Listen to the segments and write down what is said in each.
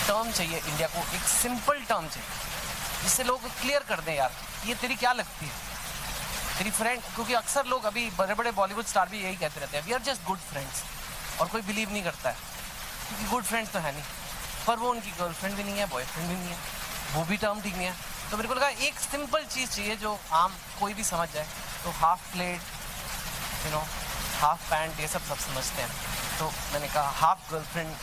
Term चाहिए India को, एक सिंपल टर्म चाहिए जिससे लोग क्लियर कर दें, यार ये तेरी क्या लगती है, तेरी फ्रेंड। क्योंकि अक्सर लोग अभी बड़े बड़े बॉलीवुड स्टार भी यही कहते रहते हैं, we are just good friends, और कोई बिलीव नहीं करता है क्योंकि गुड फ्रेंड्स तो है नहीं, पर वो उनकी गर्लफ्रेंड भी नहीं है, बॉयफ्रेंड भी नहीं है, वो भी टर्म ठीक नहीं है। तो मेरे को लगा एक सिंपल चीज़ चाहिए जो आम कोई भी समझ जाए। तो half plate, you know, half pant, ये सब समझते हैं। तो मैंने कहा हाफ गर्लफ्रेंड,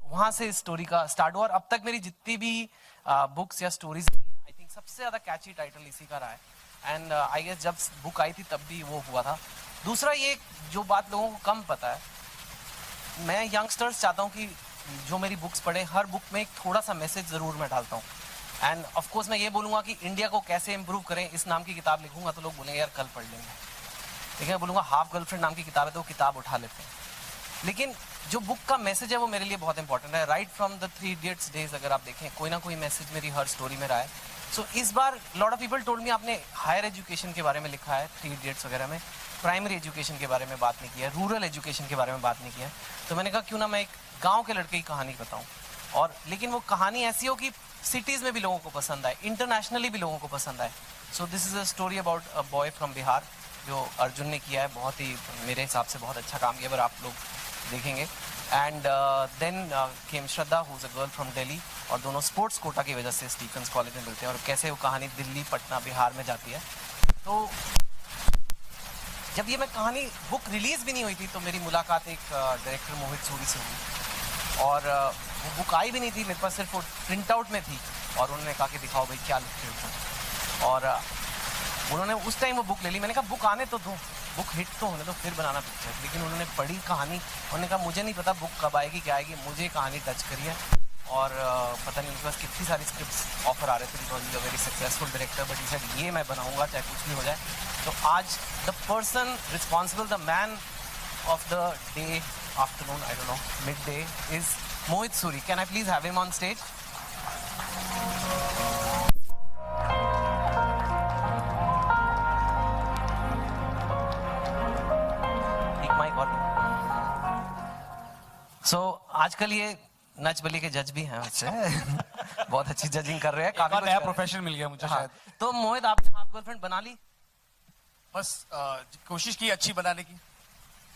वहाँ से इस स्टोरी का स्टार्ट हुआ। और अब तक मेरी जितनी भी बुक्स या स्टोरीज रही हैं, आई थिंक सबसे ज़्यादा कैची टाइटल इसी का रहा है। एंड आई गेस जब बुक आई थी तब भी वो हुआ था। दूसरा ये जो बात लोगों को कम पता है, मैं यंगस्टर्स चाहता हूँ कि जो मेरी बुक्स पढ़े, हर बुक में एक थोड़ा सा मैसेज ज़रूर मैं डालता हूँ। एंड ऑफ कोर्स मैं ये बोलूँगा कि इंडिया को कैसे इम्प्रूव करें, इस नाम की किताब लिखूंगा तो लोग बोलेंगे यार कल पढ़ लेंगे। लेकिन मैं बोलूँगा हाफ गर्लफ्रेंड नाम की किताब है तो वो किताब उठा लेते हैं। लेकिन जो बुक का मैसेज है वो मेरे लिए बहुत इंपॉर्टेंट है। Right from the 3 idiots days अगर आप देखें, कोई ना कोई मैसेज मेरी हर स्टोरी में रहा है। सो इस बार lot of people told me आपने हायर एजुकेशन के बारे में लिखा है 3 इडियट्स वगैरह में, प्राइमरी एजुकेशन के बारे में बात नहीं किया है, रूरल एजुकेशन के बारे में बात नहीं किया है। तो मैंने कहा क्यों ना मैं एक गाँव के लड़के की कहानी बताऊँ, और लेकिन वो कहानी ऐसी हो कि सिटीज़ में भी लोगों को पसंद आए, इंटरनेशनली भी लोगों को पसंद आए। So this is a story about a boy from Bihar, जो अर्जुन ने किया है। बहुत ही मेरे हिसाब से बहुत अच्छा काम किया, पर आप लोग देखेंगे। And then came Shraddha, who is a girl from Delhi, और दोनों स्पोर्ट्स कोटा की वजह से स्टीफेंस कॉलेज में मिलते हैं, और कैसे वो कहानी दिल्ली, पटना, बिहार में जाती है। तो जब ये मैं कहानी बुक रिलीज़ भी नहीं हुई थी तो मेरी मुलाकात एक डायरेक्टर मोहित सूरी से हुई, और वो बुक आई भी नहीं थी मेरे पास, सिर्फ वो प्रिंट आउट में थी। और उन्होंने कहा कि दिखाओ भाई क्या लिखते हो तुम, और उन्होंने उस टाइम वो बुक ले ली। मैंने कहा बुक आने तो दो, बुक हिट तो होने दो, फिर बनाना पिक्चर। लेकिन उन्होंने पढ़ी कहानी, उन्होंने कहा मुझे नहीं पता बुक कब आएगी क्या आएगी, मुझे कहानी टच करी है। और पता नहीं उनके पास कितनी सारी स्क्रिप्ट्स ऑफर आ रहे थे, because you are very successful director, but he said ये मैं बनाऊंगा चाहे कुछ भी हो जाए। तो आज the person responsible, the man of the day, afternoon, I don't know, midday, is Mohit Suri. Can I please have him on stage? So आजकल ये नच बली के जज भी हैं मुझसे बहुत अच्छी जजिंग कर रहे हैं, काफी नया प्रोफेशन मिल गया मुझे। हाँ। शायद तो मोहित, आपने हाफ गर्लफ्रेंड बना ली? बस कोशिश की अच्छी बनाने की।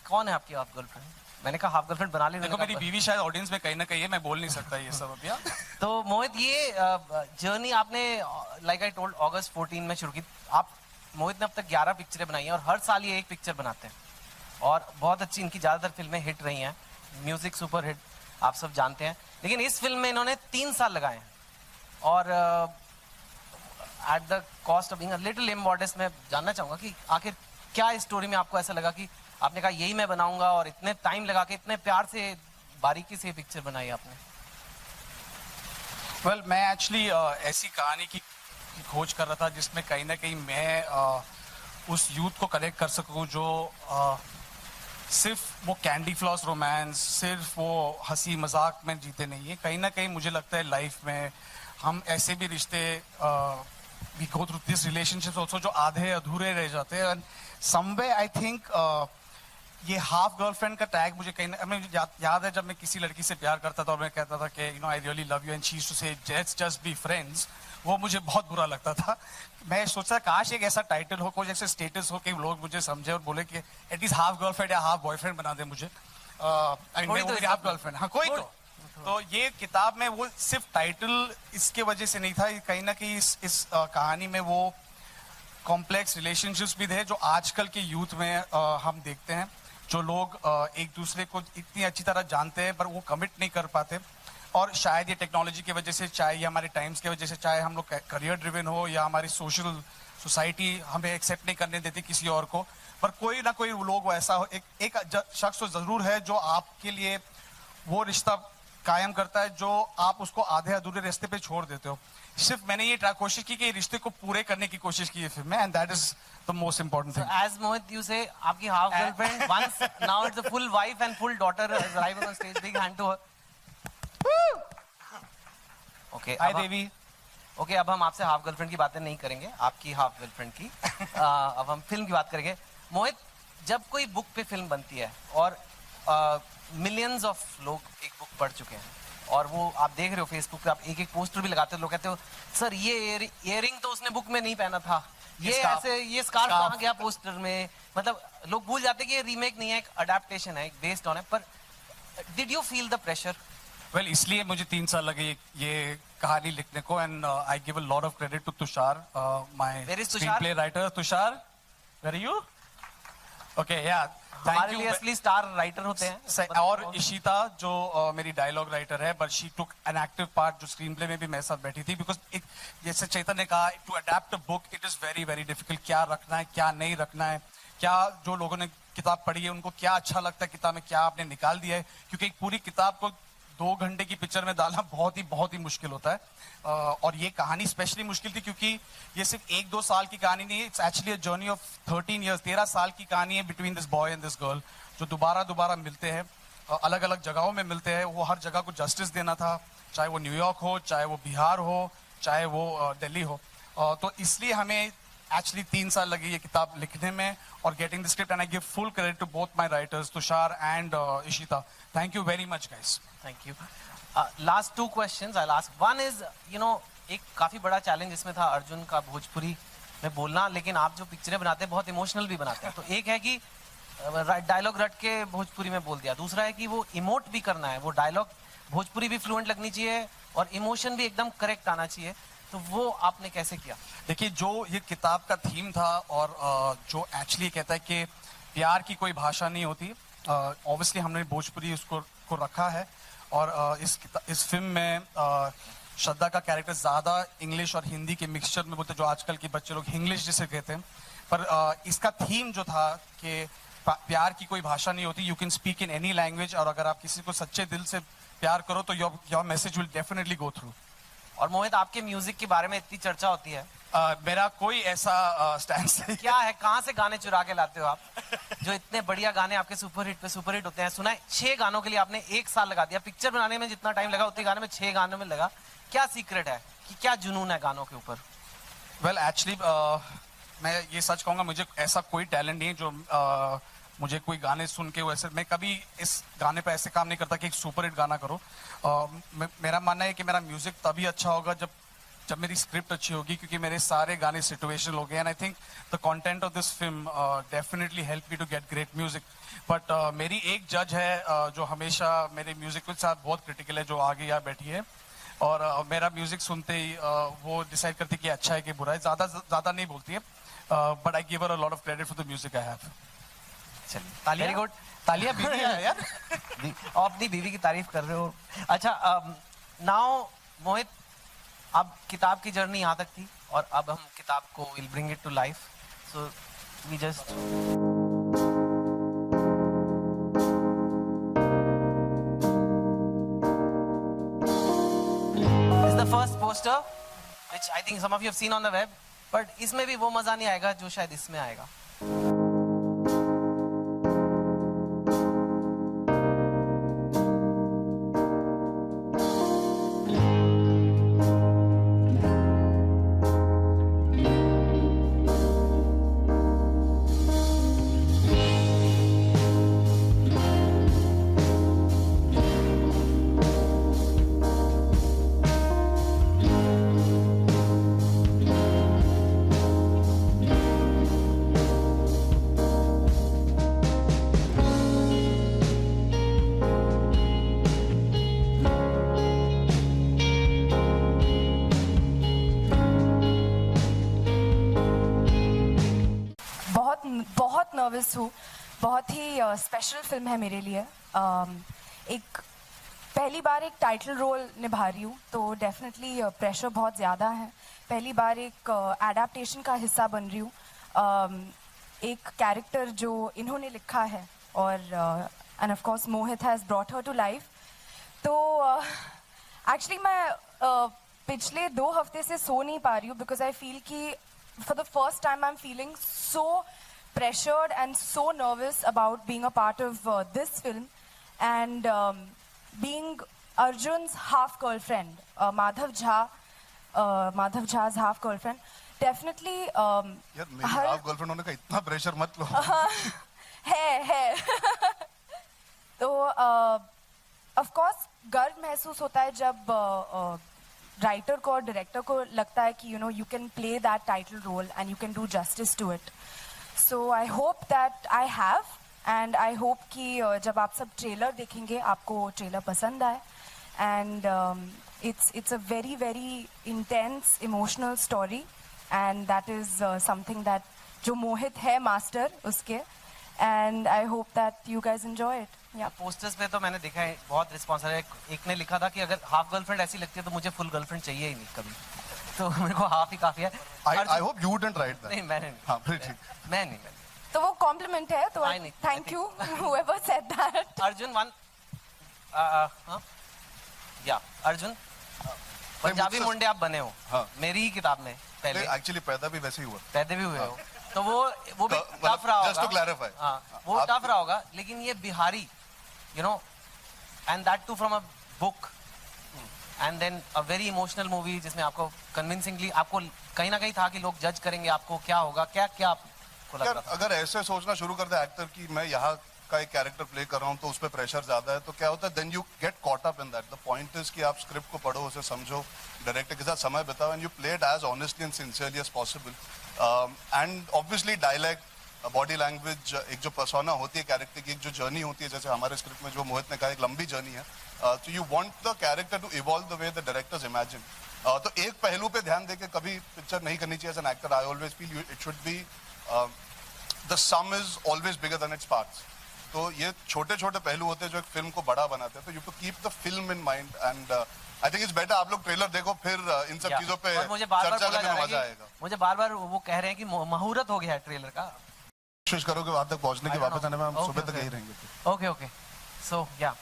कौन है आपकी हाफ गर्लफ्रेंड? मैंने कहा हाफ गर्लफ्रेंड बना ली। देखो मेरी बीवी शायद ऑडियंस में कहीं ना कहीं है, मैं बोल नहीं सकता ये सब अभी। तो मोहित, ये जर्नी आपने लाइक आई टोल्ड अगस्त 14 में शुरू की। आप मोहित ने अब तक 11 पिक्चरें बनाई हैं, और हर साल ये एक पिक्चर बनाते हैं, और बहुत अच्छी इनकी ज्यादातर फिल्में हिट रही हैं, म्यूजिक सुपर हिट, आप सब जानते हैं। लेकिन इस फिल्म में इन्होंने 3 साल लगाए हैं, और at the cost of being a little immodest, मैं जानना चाहूंगा कि आखिर क्या इस स्टोरी में आपको ऐसा लगा कि आपने कहा यही मैं बनाऊंगा, और इतने टाइम लगा के, इतने प्यार से, बारीकी से पिक्चर बनाई आपने? वेल, मैं एक्चुअली ऐसी कहानी की खोज कर रहा था जिसमें कहीं ना कहीं मैं उस यूथ को कनेक्ट कर सकूं जो सिर्फ वो कैंडी फ्लॉस रोमांस, सिर्फ वो हंसी मजाक में जीते नहीं है। कहीं ना कहीं मुझे लगता है लाइफ में हम ऐसे भी रिश्ते we go through this relationships also जो आधे अधूरे रह जाते हैं। एंड समवे आई थिंक ये हाफ गर्लफ्रेंड का टैग मुझे कहीं ना, मुझे याद है जब मैं किसी लड़की से प्यार करता था और मैं कहता था कि you know I really love you and she used to say let's just be friends, वो मुझे बहुत बुरा लगता था। मैं सोचता काश एक ऐसा टाइटल हो, कोई ऐसे स्टेटस हो कि लोग मुझे समझे और बोले कि एटलीस्ट हाफ गर्लफ्रेंड या हाफ बॉयफ्रेंड बना दे मुझे। हाफ गर्लफ्रेंड, हाँ कोई तो ये किताब में वो सिर्फ टाइटल इसके वजह से नहीं था, कहीं ना कहीं इस कहानी में वो कॉम्प्लेक्स रिलेशनशिप्स भी थे जो आजकल के यूथ में हम देखते हैं, जो लोग एक दूसरे को इतनी अच्छी तरह जानते हैं पर वो कमिट नहीं कर पाते। और शायद ये टेक्नोलॉजी की वजह से, चाहे ये हमारे टाइम्स की वजह से, चाहे हम लोग करियर ड्रिवन हो या हमारी सोशल सोसाइटी हमें एक्सेप्ट नहीं करने देती किसी और को, पर कोई ना कोई लोग ऐसा हो, एक शख्स तो जरूर है जो आपके लिए वो रिश्ता कायम करता है जो आप उसको आधे अधूरे रास्ते पे छोड़ देते हो। सिर्फ मैंने ये कोशिश की कि रिश्ते को पूरे करने की कोशिश की है फिल्म में, and that is the most important thing. As Mohit you say, आपकी half girlfriend once now it's a full wife and full daughter is arriving on stage, big hand to her. Okay, hi Devi. Okay, अब हम आपसे half girlfriend की बातें नहीं करेंगे, आपकी half girlfriend की अब हम फिल्म की बात करेंगे। मोहित, जब कोई बुक पे फिल्म बनती है और मिलियंस ऑफ लोग एक बुक पढ़ चुके हैं, और वो आप देख रहे हो फेसबुक पे, आप एक एक पोस्टर भी लगाते हो, लोग कहते हो सर ये इयरिंग तो उसने बुक में नहीं पहना था, ये ऐसे ये स्कार्फ कहाँ गया पोस्टर में। मतलब लोग भूल जाते हैं कि ये रीमेक नहीं है, एक अडेप्टेशन है, एक बेस्ड ऑन है। पर did you feel the pressure? Well, इसलिए मुझे 3 साल लगे ये कहानी लिखने को, and I give a lot of credit to Tushar, my screen play writer. Tushar, where are you? Okay, या हमारे लिए असली स्टार राइटर होते हैं। और इशिता जो मेरी डायलॉग राइटर है, but she took an active part, जो स्क्रीन प्ले में भी मेरे साथ बैठी थी, बिकॉज एक जैसे चेतन ने कहा, to adapt a book it is very very difficult. क्या रखना है, क्या नहीं रखना है, क्या जो लोगों ने किताब पढ़ी है उनको क्या अच्छा लगता है किताब में, क्या आपने निकाल दिया है, क्योंकि एक पूरी किताब को 2 घंटे की पिक्चर में डालना बहुत ही मुश्किल होता है। और ये कहानी स्पेशली मुश्किल थी क्योंकि ये सिर्फ 1-2 साल की कहानी नहीं है, it's actually a journey of 13 years, 13 साल की कहानी है between this boy and this girl, जो दोबारा मिलते हैं, अलग अलग जगहों में मिलते हैं। वो हर जगह को जस्टिस देना था, चाहे वो न्यूयॉर्क हो, चाहे वो बिहार हो, चाहे वो दिल्ली हो। तो इसलिए हमें एक्चुअली 3 साल लगे ये किताब लिखने में और getting the script, and I give full credit to both my writers Tushar and Ishita. Thank you very much guys. Thank you. Last 2 questions I ask. One is, you know, एक काफी बड़ा चैलेंज इसमें था अर्जुन का भोजपुरी में बोलना, लेकिन आप जो पिक्चरें बनाते हैं बहुत इमोशनल भी बनाते हैं। तो एक है कि डायलॉग रट के भोजपुरी में बोल दिया, दूसरा है कि वो इमोट भी करना है, वो डायलॉग भोजपुरी भी फ्लुएंट लगनी चाहिए और इमोशन भी एकदम करेक्ट आना चाहिए। तो वो आपने कैसे किया? देखिए, जो ये किताब का थीम था और जो एक्चुअली कहता है कि प्यार की कोई भाषा नहीं होती, ऑब्वियसली हमने भोजपुरी उसको रखा है। और इस फिल्म में श्रद्धा का कैरेक्टर ज्यादा इंग्लिश और हिंदी के मिक्सचर में बोलते, जो आजकल के बच्चे लोग इंग्लिश जिसे कहते हैं। पर इसका थीम जो था कि प्यार की कोई भाषा नहीं होती, you can speak in any language, और अगर आप किसी को सच्चे दिल से प्यार करो तो your message will definitely go through. और मोहित, आपके म्यूजिक के बारे में इतनी चर्चा होती है, मेरा कोई ऐसा स्टैंस नहीं। क्या है, कहाँ से गाने चुरा के लाते हो आप, जो इतने बढ़िया गाने आपके सुपरहिट पे सुपरहिट होते हैं? सुना है 6 गानों के लिए आपने 1 साल लगा दिया। पिक्चर बनाने में जितना टाइम लगा उतने गाने में 6 गानों में लगा। क्या सीक्रेट है, कि क्या जुनून है गानों के ऊपर? वेल, एक्चुअली मैं ये सच कहूंगा, मुझे ऐसा कोई टैलेंट नहीं है जो मुझे कोई गाने सुन के वैसे, मैं कभी इस गाने पे ऐसे काम नहीं करता कि एक सुपरहिट गाना करो। मेरा मानना है कि मेरा म्यूजिक तभी अच्छा होगा जब मेरी स्क्रिप्ट अच्छी होगी, क्योंकि मेरे सारे गाने सिचुएशनल हो गए, and I think the content of this film definitely help me to get great music. But मेरी एक जज है जो हमेशा मेरे म्यूजिक के साथ बहुत क्रिटिकल है, जो आगे यहाँ बैठी है, और मेरा म्यूजिक सुनते ही वो डिसाइड करती है कि अच्छा है कि बुरा है। ज्यादा नहीं बोलती है, but I give her a lot of credit for the music I have. चलिए, वेरी गुड। तालियां बीवी है यार। आप अपनी बीवी की तारीफ कर रहे हो। अच्छा, नाउ मोहित, अब किताब की जर्नी यहाँ तक थी और अब हम किताब को will bring it to life. So we just is the first poster which I think some of you have seen on the web, but इसमें भी वो मजा नहीं आएगा जो शायद इसमें आएगा। बहुत नर्वस हूँ। बहुत ही स्पेशल फिल्म है मेरे लिए। एक पहली बार एक टाइटल रोल निभा रही हूँ, तो डेफिनेटली प्रेशर बहुत ज़्यादा है। पहली बार एक एडाप्टेशन का हिस्सा बन रही हूँ। एक कैरेक्टर जो इन्होंने लिखा है और end of course Mohit has brought her to life. तो एक्चुअली मैं पिछले 2 हफ्ते से सो नहीं पा रही हूँ, बिकॉज आई फील कि for the first time I'm feeling so pressured and so nervous about being a part of this film and being Arjun's half girlfriend, Madhav Jha's half girlfriend. Definitely यार मेरी half girlfriend होने का इतना pressure मत लो। है तो of course गर्व महसूस होता है जब राइटर को और डायरेक्टर को लगता है कि you can play that title role and you can do justice to it. So I hope that I have, and I hope कि जब आप सब ट्रेलर देखेंगे आपको ट्रेलर पसंद आए. And it's a very very intense emotional story, and that is something that जो मोहित है मास्टर उसके, and I hope that you guys enjoy it. Yeah. Posters पे तो मैंने देखा है बहुत रिस्पॉन्स है. एक ने लिखा था कि अगर हाफ गर्लफ्रेंड ऐसी लगती है तो मुझे फुल गर्लफ्रेंड चाहिए ही नहीं कभी, तो मेरे को हाफ ही काफी है. I hope you didn't write that. नहीं मैंने नहीं. हाँ फिर ठीक. मैं नहीं. तो वो कॉम्प्लीमेंट है, तो I thank you whoever said that. Arjun one या अर्जुन पंजाबी मुंडे आप बने हो. हाँ. मेरी ही किताब में पहले एक्चुअली पैदा भी वैसे ही हुआ. पैदे भी हुए हो, तो वो भी मतलब टफ रहा होगा. just to clarify. हाँ, वो टफ रहा होगा, लेकिन ये Bihari, you know, and that too from a book, and then a very emotional movie जिसमें आपको कन्विंसिंगली आपको कहीं ना कहीं था कि लोग जज करेंगे आपको, क्या होगा, क्या क्या आपको लग रहा था. अगर ऐसे सोचना शुरू कर दे एक्टर कि मैं यहाँ का एक कैरेक्टर प्ले कर रहा हूँ तो उस पर प्रेशर ज्यादा है, तो क्या होता है, then you get caught up in that. The point is कि आप स्क्रिप्ट को पढ़ो, उसे समझो, डायरेक्टर के साथ समय बिताओ, and you play it as honestly and sincerely as possible. And obviously dialect, body language, एक जो पर्सोना होती है कैरेक्टर की, एक जो जर्नी होती है, जैसे हमारे स्क्रिप्ट में जो मोहित ने कहा एक लंबी जर्नी है, तो you want the character to evolve the way the directors imagine. तो एक पहलू पे ध्यान देके कभी पिक्चर नहीं करनी चाहिए as an actor. I always feel it should be the sum is always bigger than its parts. तो ये छोटे छोटे पहलू होते हैं जो एक फिल्म को बड़ा बनाते हैं, तो you to keep the film in mind. And I think it's better आप लोग ट्रेलर देखो, फिर इन सब चीजों पे मुझे बार-बार चर्चा बोला करने जा में रहा मजा है आएगा. कि मुझे बार-बार वो कह रहे हैं कि मुहूर्त हो गया है ट्रेलर का. कोशिश करोगे वहां तक पहुंचने की, वापस आने में हम Okay, सुबह तक okay. यही रहेंगे. ओके सो या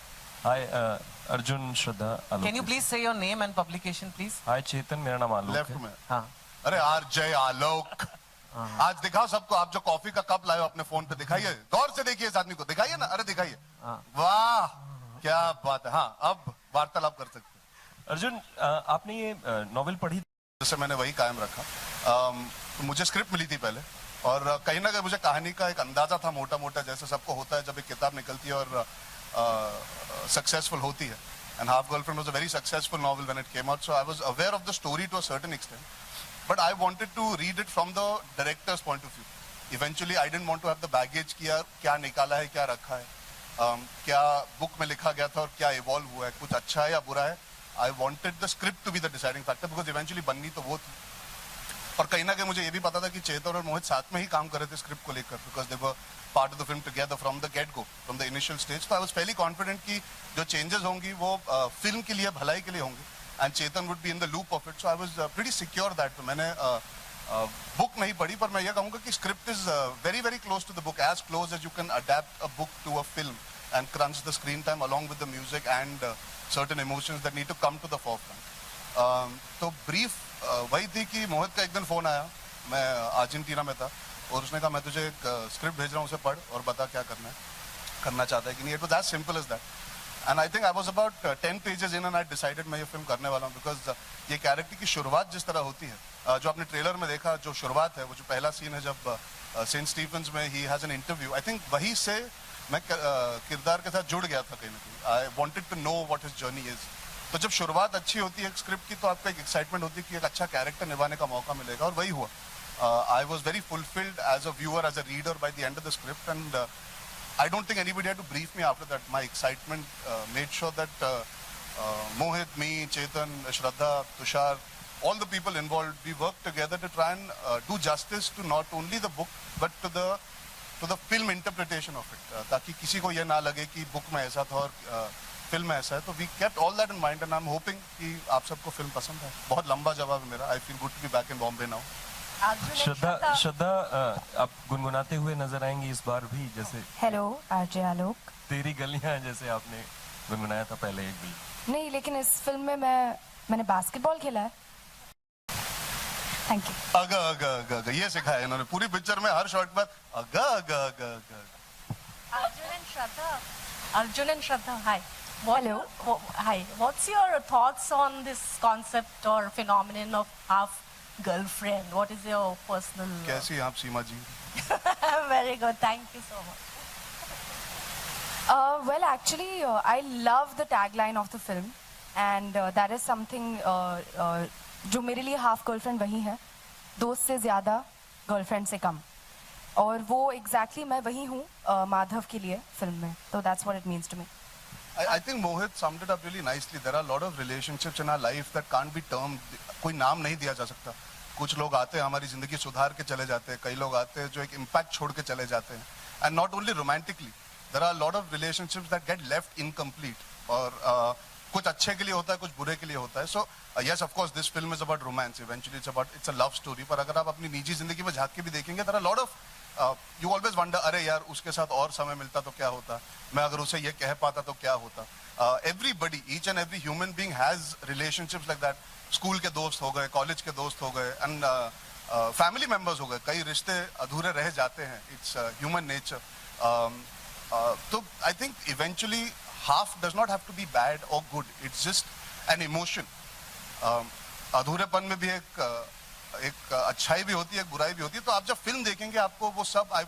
hi Arjun Shraddha Alok. Can you please say your name and publication please. Hi Chetan, मेरा नाम आलोक लेफ्ट है. में. हाँ. अरे आरजे आलोक, आज दिखाओ सबको, आप जो कॉफी का कप लाए हो अपने फोन पे दिखाइए, गौर से देखिए इस आदमी को, दिखाइए ना, अरे दिखाइए. वाह क्या बात है. हाँ अब वार्तालाप कर सकते हैं. अर्जुन आपने ये नॉवेल पढ़ी? जैसे मैंने वही कायम रखा. मुझे स्क्रिप्ट मिली थी पहले, और कहीं ना कहीं मुझे कहानी का एक अंदाजा था मोटा मोटा, जैसे सबको होता है जब एक किताब निकलती है और सक्सेसफुल होती है. And half girlfriend was a very successful novel when it came out, so I was aware of the story to a certain extent, but I wanted to read it from the director's point of view. Eventually I didn't want to have the baggage कि यार क्या निकाला है, क्या रखा है, क्या book में लिखा गया था और क्या इवॉल्व हुआ है, कुछ अच्छा है या बुरा है. I wanted the script to be the deciding factor, because eventually बननी तो वो थी. और कहीं ना कहीं मुझे ये भी पता था कि चेतन और मोहित साथ में ही काम कर रहे थे स्क्रिप्ट को लेकर, because they were part of the film together from the get go, from the initial stage. तो आई वाज फेयरली कॉन्फिडेंट कि जो चेंजेस होंगी वो फिल्म के लिए, भलाई के लिए होंगे, and Chetan would be in the loop of it. So I was pretty secure that. मैंने बुक नहीं पढ़ी, पर मैं ये कहूँगा कि script is very very close to the book, as close as you can adapt a book to a film and crunch the screen time along with the music and certain emotions that need to come to the forefront. तो brief वही थी कि मोहित का एक दिन phone आया, मैं Argentina में था, और उसने कहा मैं तुझे एक स्क्रिप्ट भेज रहा हूँ, उसे पढ़ और बता क्या करना है, करना चाहता है कि नहीं. It was as simple as that. And I think I was about 10 pages in and I decided मैं ये फिल्म करने वाला हूँ, बिकॉज ये कैरेक्टर की शुरुआत जिस तरह होती है, जो आपने ट्रेलर में देखा, जो शुरुआत है, वो जो पहला सीन है जब सेंट स्टीफन्स में he has an interview, I think वहीं से मैं किरदार के साथ जुड़ गया था कहीं ना कहीं. I wanted to know what his journey is. तो जब शुरुआत अच्छी होती है स्क्रिप्ट की, तो आपका एक एक्साइटमेंट होती है कि एक अच्छा कैरेक्टर निभाने का मौका मिलेगा, और वही हुआ. I was very fulfilled as a viewer, as a reader by the end of the script, and I don't think anybody had to brief me after that. My excitement made sure that Mohit, me, Chetan, Shraddha, Tushar, all the people involved, we worked together to try and do justice to not only the book but to the film interpretation of it, ताकि किसी को ये ना लगे कि book में ऐसा था और फिल्म में ऐसा है. तो we kept all that in mind, and I'm hoping कि आप सबको फिल्म पसंद है. बहुत लंबा जवाब है मेरा. I feel good to be back in Bombay now. श्रद्धा आप गुनगुनाते हुए नजर आएंगी इस बार भी, जैसे हेलो आरजे आलोक. तेरी गलियां, जैसे आपने गुनगुनाया था पहले एक भी. नहीं, लेकिन इस फिल्म में मैंने बास्केटबॉल खेला है. Thank you. अगा अगा अगा अगा ये सिखाया इन्होंने पूरी पिक्चर में, हर शॉट पर अगा अगा अगा अगा. Arjun and Shraddha, hi. Hello. Hi. What's your thoughts on this concept or phenomenon of half girlfriend? What is your personal? कैसी हैं आप सीमा जी? Very good. Thank you so much. Well, actually, I love the tagline of the film, and that is something जो मेरे लिए half girlfriend वही है, दोस्त से ज़्यादा गर्लफ्रेंड से कम, और वो exactly मैं वही हूँ माधव के लिए फिल्म में, तो that's what it means to me. I think Mohit summed it up really nicely. There are a lot of relationships in our life that can't be termed. कोई नाम नहीं दिया जा सकता. कुछ लोग आते हैं हमारी जिंदगी सुधार के चले जाते हैं, कई लोग आते हैं जो एक इम्पैक्ट छोड़ के चले जाते हैं. And not only romantically, there are a lot of relationships that get left incomplete. और कुछ अच्छे के लिए होता है, कुछ बुरे के लिए होता है. So yes, of course, this film is about romance. Eventually, it's a love story. पर अगर आप अपनी निजी जिंदगी में झांक के भी देखेंगे, there are a lot of you always wonder, अरे यार उसके साथ और समय मिलता तो क्या होता, मैं अगर उसे ये कह पाता तो क्या होता. Everybody, each and every human being has relationships like that. School के दोस्त हो गए, कॉलेज के दोस्त हो गए, एंड फैमिली मेंबर्स हो गए. कई रिश्ते अधूरे रह जाते हैं. It's human nature. तो I think eventually half does not have to be bad और good. It's just an emotion. अधूरेपन में भी एक अच्छाई भी होती है, एक बुराई भी होती है. तो आप जब फिल्म देखेंगे आपको वो सब आई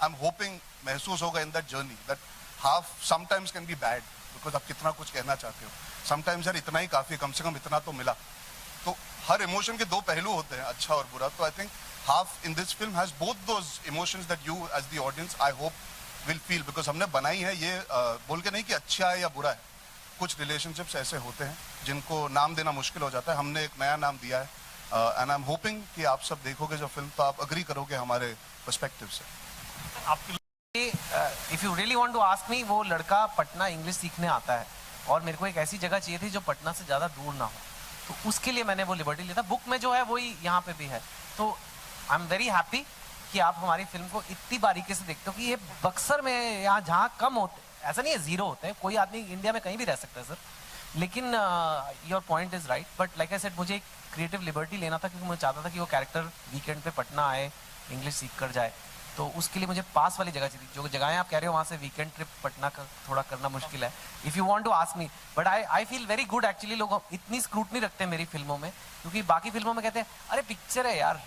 एम होपिंग महसूस होगा in that journey, that half sometimes can be bad because आप कितना कुछ कहना चाहते हो. समटाइम्स यार इतना ही काफी, कम से कम इतना तो मिला. तो हर इमोशन के दो पहलू होते हैं, अच्छा और बुरा. तो I think half in this film has both those emotions that you as the audience I hope will feel, because हमने बनाई है ये बोल के नहीं कि अच्छा है या बुरा है. कुछ रिलेशनशिप्स ऐसे होते हैं जिनको नाम देना मुश्किल हो जाता है. हमने एक नया नाम दिया है, एंड आई एम होपिंग कि आप सब देखोगे जो फिल्म तो आप अग्री करोगे हमारे पर्सपेक्टिव से. If you really want to ask me, वो लड़का पटना इंग्लिश सीखने आता है और मेरे को एक ऐसी जगह चाहिए थी जो पटना से ज़्यादा दूर ना हो, तो उसके लिए मैंने वो लिबर्टी लिया था. बुक में जो है वही यहाँ पे भी है. तो आई एम वेरी हैप्पी कि आप हमारी फिल्म को इतनी बारीकी से देखते हो कि ये बक्सर में यहाँ जहाँ कम होते, ऐसा नहीं है जीरो होते हैं, कोई आदमी इंडिया में कहीं भी रह सकता है सर. लेकिन your point is right, but like I said मुझे एक क्रिएटिव लिबर्टी लेना था क्योंकि मुझे चाहता था कि वो कैरेक्टर वीकेंड पे पटना आए, इंग्लिश सीख कर जाए. तो उसके लिए मुझे पास वाली जगह चाहिए. जो जगहें आप कह रहे हो वहाँ से वीकेंड ट्रिप पटना का थोड़ा करना मुश्किल है. If you want to ask me, but I feel very good actually. लोग इतनी स्क्रूटनी रखते हैं मेरी फिल्मों में, क्योंकि बाकी फिल्मों में कहते हैं अरे पिक्चर है यार,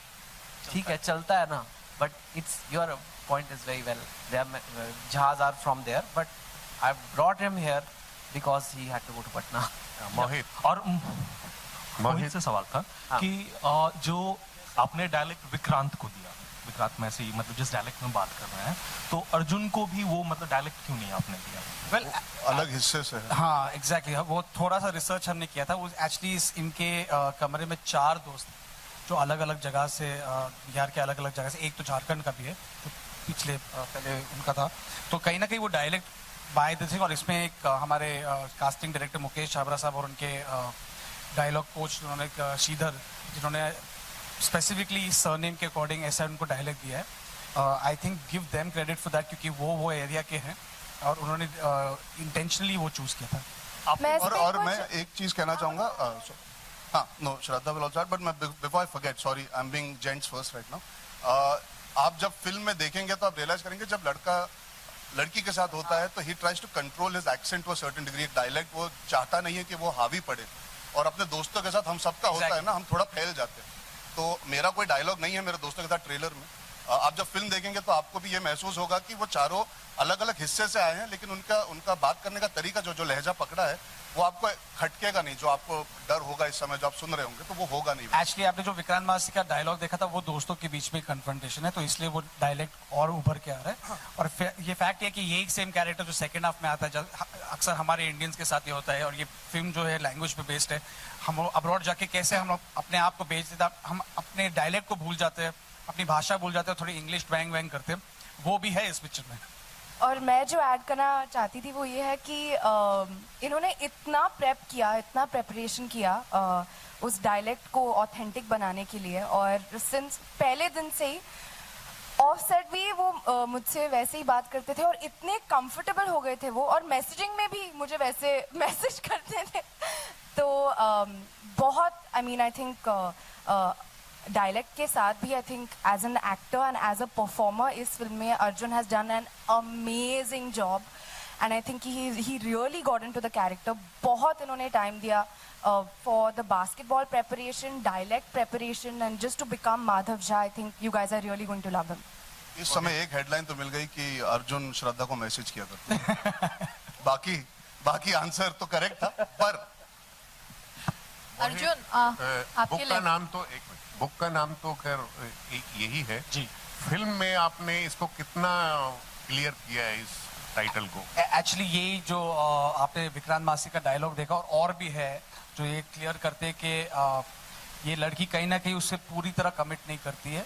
ठीक है चलता है ना. But it's your point is very well. जहाज are from there, but I brought him here because he had to go to Patna. Mohit और मोहित से सवाल था कि जो आपने डायलेक्ट विक्रांत को दिया, विक्रांत में से ही मतलब जिस डायलेक्ट में बात कर रहे हैं, तो अर्जुन को भी वो मतलब डायलेक्ट क्यों नहीं आपने दिया? वेल अलग हिस्से से. हाँ एग्जैक्टली. वो थोड़ा सा रिसर्च हमने किया था. वो एक्चुअली इनके कमरे में 4 दोस्त जो अलग अलग जगह से, बिहार के अलग अलग जगह से, एक तो झारखंड का भी है तो पिछले पहले उनका था. तो कहीं ना कहीं वो डायलेक्ट बाय द थिंग, और इसमें एक हमारे कास्टिंग डायरेक्टर मुकेश छाबरा साहब और उनके डायलॉग कोच उन्होंने श्रीधर, जिन्होंने स्पेसिफिकली सरनेम के अकॉर्डिंग ऐसा उनको डायलॉग दिया है. I think give them credit for that, क्योंकि वो एरिया के हैं और उन्होंने इंटेंशनली वो चूज किया था. और मैं एक चीज कहना चाहूंगा. हाँ, no Shraddha will also, but मैं before I forget, sorry I am being gents first right now. आप जब फिल्म में देखेंगे तो आप रियलाइज करेंगे जब लड़का लड़की के साथ होता है तो he tries to control his accent to a certain degree. एक डायलेक्ट वो चाहता नहीं है कि वो हावी पड़े, और अपने दोस्तों के साथ हम सबका होता है ना, हम थोड़ा फैल जाते हैं. तो मेरा कोई डायलॉग नहीं है मेरे दोस्तों के साथ ट्रेलर में. आप जब फिल्म देखेंगे तो आपको भी ये महसूस होगा कि वो चारों अलग अलग हिस्से से आए हैं, लेकिन उनका बात करने का तरीका, जो लहजा पकड़ा है, वो आपको खटकेगा नहीं. जो आपको डर होगा इस समय जो आप सुन रहे होंगे, तो वो होगा नहीं. एक्चुअली आपने जो विक्रांत मासी का डायलॉग देखा था, वो दोस्तों के बीच में कन्फ्रंटेशन है, तो इसलिए वो डायलेक्ट और उभर के आ रहा है. और ये फैक्ट है कि यही सेम कैरेक्टर जो सेकंड हाफ में आता है, अक्सर हमारे इंडियंस के साथ ये होता है. और ये फिल्म जो है लैंग्वेज पे बेस्ड है. हम अब्रॉड जाके कैसे हम अपने आप को बेच देते, हम अपने डायलेक्ट को भूल जाते हैं, अपनी भाषा भूल जाते हैं, थोड़ी इंग्लिश बैंग वैंग करते हैं. वो भी है इस पिक्चर में. और मैं जो ऐड करना चाहती थी वो ये है कि इन्होंने इतना प्रेप किया, इतना प्रेपरेशन किया उस डायलेक्ट को ऑथेंटिक बनाने के लिए. और सिंस पहले दिन से ही ऑफ सेट भी वो मुझसे वैसे ही बात करते थे और इतने कंफर्टेबल हो गए थे वो, और मैसेजिंग में भी मुझे वैसे मैसेज करते थे. तो बहुत I mean I think dialect के साथ भी I think as an actor and as a performer इस फिल्म में Arjun has done an amazing job. And I think he really got into the character. बहुत इन्होंने टाइम दिया for the basketball preparation, dialect preparation, and just to become Madhav Jha. I think you guys are really going to love him. इस समय एक headline तो मिल गई कि अर्जुन श्रद्धा को मैसेज किया करते हैं। बाकी आंसर तो करेक्ट था, पर अर्जुन बुक का नाम तो बुक का नाम तो खैर यही है जी। फिल्म में आपने इसको कितना क्लियर किया है इस टाइटल को? एक्चुअली ये जो आपने विक्रांत मासी का डायलॉग देखा और भी है जो ये क्लियर करते कि ये लड़की कहीं ना कहीं उससे पूरी तरह कमिट नहीं करती है।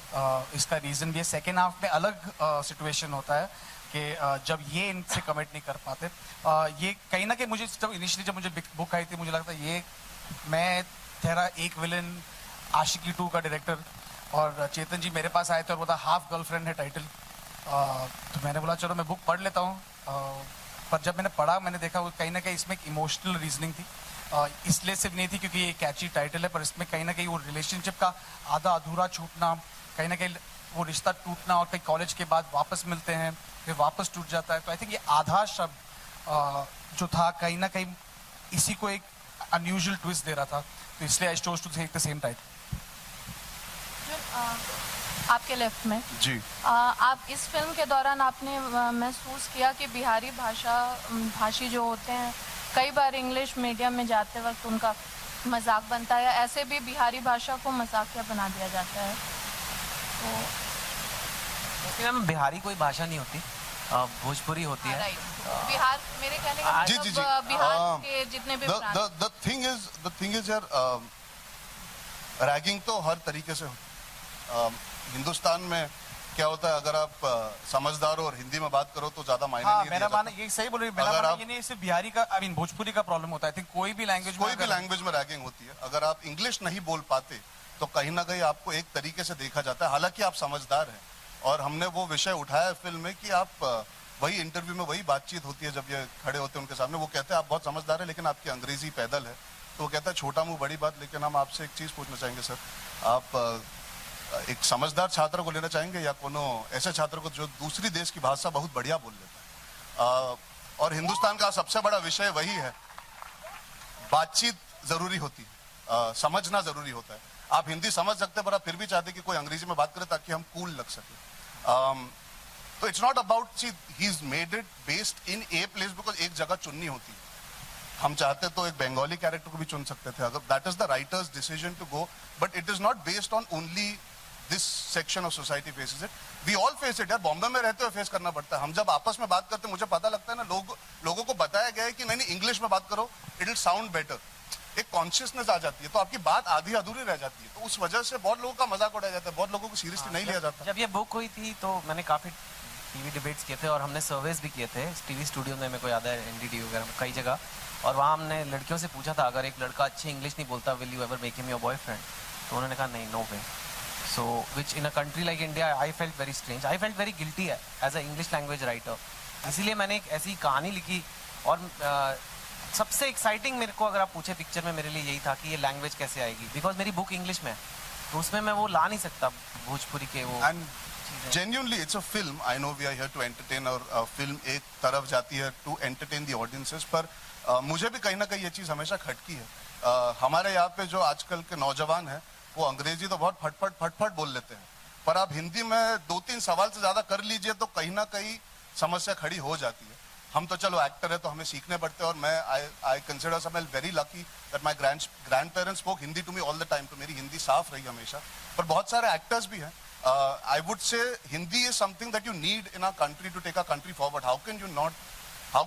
इसका रीजन भी है, सेकेंड हाफ में अलग सिचुएशन होता है कि जब ये इनसे कमिट नहीं कर पाते। ये कहीं ना कहीं मुझे जब मुझे बुक आई थी मुझे लगता है ये मैं तेरा एक विलन आशिकी 2 का डायरेक्टर, और चेतन जी मेरे पास आए थे और बोला हाफ गर्लफ्रेंड है टाइटल। तो मैंने बोला चलो मैं बुक पढ़ लेता हूँ। पर जब मैंने पढ़ा मैंने देखा वो कहीं ना कहीं इसमें एक इमोशनल रीजनिंग थी। इसलिए सिर्फ नहीं थी क्योंकि ये कैची टाइटल है, पर इसमें कहीं ना कहीं वो रिलेशनशिप का आधा अधूरा छूटना, कहीं ना कहीं वो रिश्ता टूटना, और कहीं कॉलेज के बाद वापस मिलते हैं फिर वापस टूट जाता है। तो आई थिंक ये आधा शब्द जो था कहीं ना कहीं इसी को एक अनयूजुअल ट्विस्ट दे रहा था, तो इसलिए I chose to take the same title. आपके लेफ्ट में जी आप इस फिल्म के दौरान आपने महसूस किया कि बिहारी भाषी जो होते हैं कई बार इंग्लिश मीडियम में जाते वक्त उनका मजाक बनता है, या ऐसे भी बिहारी भाषा को मजाकिया बना दिया जाता है? तो मैम बिहारी कोई भाषा नहीं होती, भोजपुरी होती है। बिहार मेरे कहने का जी मतलब बिहार के जितने भी द थिंग इज यार, रैगिंग तो हर तरीके से हिंदुस्तान में क्या होता है, अगर आप समझदार हो और हिंदी में बात करो तो ज्यादा मायने नहीं मेरा मानना ये सही बोल रही है, ये नहीं सिर्फ बिहारी का आई मीन भोजपुरी का प्रॉब्लम होता है। कोई भी लैंग्वेज में रैगिंग होती है। अगर आप इंग्लिश नहीं बोल पाते तो कहीं ना कहीं आपको एक तरीके से देखा जाता है, हालांकि आप समझदार हैं। और हमने वो विषय उठाया है फिल्म में कि आप वही इंटरव्यू में वही बातचीत होती है जब ये खड़े होते हैं उनके सामने, वो कहते हैं आप बहुत समझदार है लेकिन आपकी अंग्रेजी पैदल है। तो वो कहता है छोटा मुंह बड़ी बात। लेकिन हम आपसे एक चीज पूछना चाहेंगे सर, आप एक समझदार छात्र को लेना चाहेंगे या कोनो ऐसे छात्र को जो दूसरी देश की भाषा बहुत बढ़िया बोल लेता है? और हिंदुस्तान का सबसे बड़ा विषय वही है, बातचीत जरूरी होती है, समझना जरूरी होता है। आप हिंदी समझ सकते हैं पर आप फिर भी चाहते कि कोई अंग्रेजी में बात करे ताकि हम कूल लग सके। तो it's not about see he is made it based in a place, because एक जगह चुननी होती है। हम चाहते तो एक बंगाली कैरेक्टर को भी चुन सकते थे, अगर that is the writer's decision to go, but it is not based on only this section of society faces it, we all face it. यार बॉम्बे में रहते हुए फेस करना पड़ता है। हम जब आपस में बात करते हैं मुझे पता लगता है ना, लोगों को बताया गया है कि नहीं इंग्लिश में बात करो, इट विल साउंड बेटर। एक कॉन्शियसनेस आ जाती है तो आपकी बात आधी अधूरी रह जाती है, तो उस वजह से बहुत लोगों का मजाक उड़ाया जाता है, बहुत लोगों को सीरियसली नहीं लिया जाता। जब ये बुक हुई थी तो मैंने काफी टीवी डिबेट्स किए थे और हमने सर्वेस भी किए थे टीवी स्टूडियो में, मेरे को याद है एनडीटी वगैरह कई जगह। और वहाँ हमने लड़कियों से पूछा था अगर एक लड़का अच्छी इंग्लिश नहीं बोलता will you ever make him your boyfriend, तो उन्होंने कहा नहीं, no way. So which in a country like India I felt very strange, I felt very guilty as a English language writer. इसीलिए मैंने एक ऐसी कहानी लिखी। और सबसे एक्साइटिंग मेरे को अगर आप पूछे पिक्चर में मेरे लिए यही था कि ये लैंग्वेज कैसे आएगी, बिकॉज मेरी बुक इंग्लिश में है तो उसमें मैं वो ला नहीं सकता भोजपुरी के वो। And genuinely it's a film, I know we are here to entertain, और फिल्म एक तरफ जाती है to entertain the audiences, पर मुझे भी कहीं ना कहीं ये चीज़ हमेशा खटकी है। हमारे यहाँ पे जो आजकल के नौजवान हैं वो अंग्रेजी तो बहुत फटफट बोल लेते हैं, पर आप हिंदी में 2-3 सवाल से ज़्यादा कर लीजिए तो कहीं ना कहीं समस्या खड़ी हो जाती है। हम तो चलो एक्टर है तो हमें सीखने पड़ते हैं, और मैं I consider some very lucky that my grand parents spoke Hindi to me all the time, तो मेरी हिंदी साफ रही हमेशा। पर बहुत सारे एक्टर्स भी हैं। I would say Hindi is something that you need in our country to take our country forward. How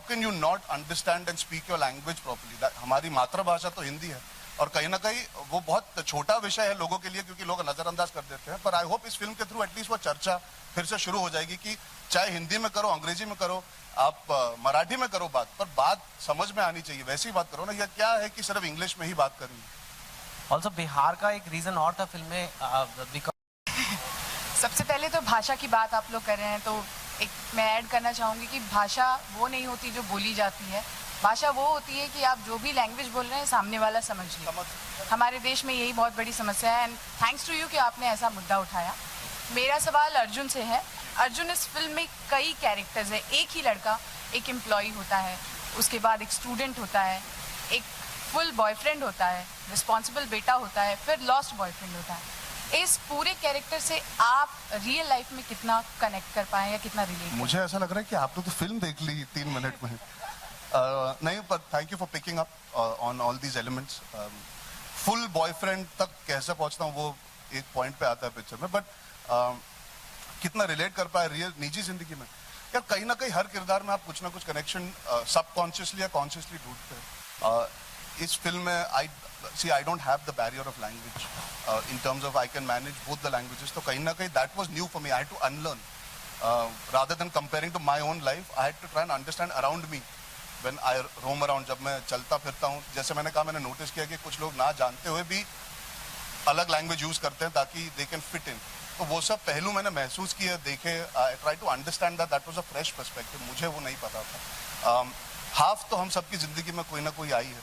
can you not understand and speak your language properly? That हमारी मातृभाषा तो हिंदी है, और कहीं ना कहीं वो बहुत छोटा विषय है लोगों के लिए क्योंकि लोग नजरअंदाज कर देते हैं। पर आई होप इस फिल्म के थ्रू एटलीस्ट वो चर्चा फिर से शुरू हो जाएगी कि चाहे हिंदी में करो, अंग्रेजी में करो, आप मराठी में करो बात, पर बात समझ में आनी चाहिए, वैसी बात करो ना। यह क्या है कि सिर्फ इंग्लिश में ही बात करनी है। ऑल्सो बिहार का एक रीजन और था फिल्म में, सबसे पहले तो भाषा की बात आप लोग कर रहे हैं, तो एक मैं ऐड करना चाहूँगी कि भाषा वो नहीं होती जो बोली जाती है, भाषा वो होती है कि आप जो भी लैंग्वेज बोल रहे हैं सामने वाला समझ ले। हमारे देश में यही बहुत बड़ी समस्या है, एंड थैंक्स टू यू कि आपने ऐसा मुद्दा उठाया। मेरा सवाल अर्जुन से है। अर्जुन, इस फिल्म में कई कैरेक्टर्स है, एक ही लड़का, एक एम्प्लॉय होता है, उसके बाद एक स्टूडेंट होता है, एक फुल बॉयफ्रेंड होता है, रिस्पॉन्सिबल बेटा होता है, फिर लॉस्ट बॉयफ्रेंड होता है। इस पूरे कैरेक्टर से आप रियल लाइफ में कितना कनेक्ट कर पाए या कितना रिलेट? मुझे ऐसा लग रहा है कि आपने तो फिल्म देख ली 3 मिनट में। नहीं, पर thank you for picking up on all these elements. Full boyfriend तक कैसे पहुंचता हूँ वो एक पॉइंट पे आता है पिक्चर में, बट कितना रिलेट कर पाए रियल निजी जिंदगी में, यार कहीं ना कहीं हर किरदार में आप कुछ ना कुछ कनेक्शन सबकॉन्शियसली या कॉन्शियसली ढूंढते हैं। इस फिल्म में I don't have the barrier of language in terms of I can manage both the languages. तो कहीं ना कहीं that was new for me. I had to unlearn. Rather than comparing to my own life, I had to try and understand around me when I roam around. जब मैं चलता फिरता हूँ, जैसे मैंने कहा, मैंने नोटिस किया कि कुछ लोग ना जानते हुए भी अलग लैंग्वेज यूज करते हैं ताकि दे कैन फिट इन। तो वो सब पहलू मैंने महसूस किए, देखे। I try to understand that was a fresh perspective, मुझे वो नहीं पता था। हाफ तो हम सबकी जिंदगी में कोई ना कोई आई है,